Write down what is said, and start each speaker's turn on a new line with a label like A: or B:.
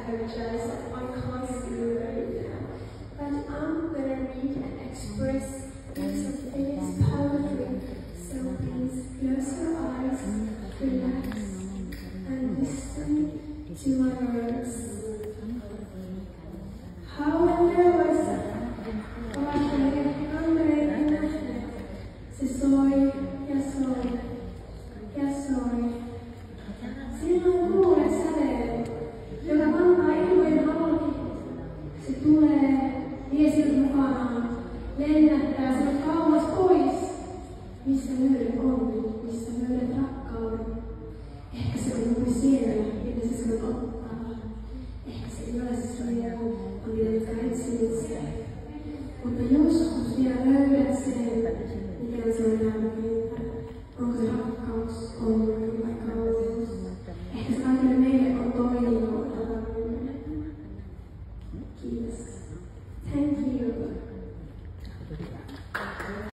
A: apologize that I can't see you right now. But I'm gonna read and express lots of feelings powerfully. So please close your eyes, relax, and listen to my words. حاول وسع وعشان عمري نحن سسوي يا سوي يا سوي silloin kuulet säteen, joka kantaa ilmojen halki. Se tulee, vie sinut mukanaan, lennättää sinut kauas pois. Missä löydät onnit, missä löydät rakkauden. Ehkä se on juuri siellä, mitä se sinut ottaa. Ehkä se ei ole siellä, on niitä, jotka etsivät sen. Mutta joskus vielä löydät sen, mikä se on lämmintä. Onko se rakkaus, onni vai kauneus? Ehkä se kaikille meille on toivoa. Kiitos. Thank you.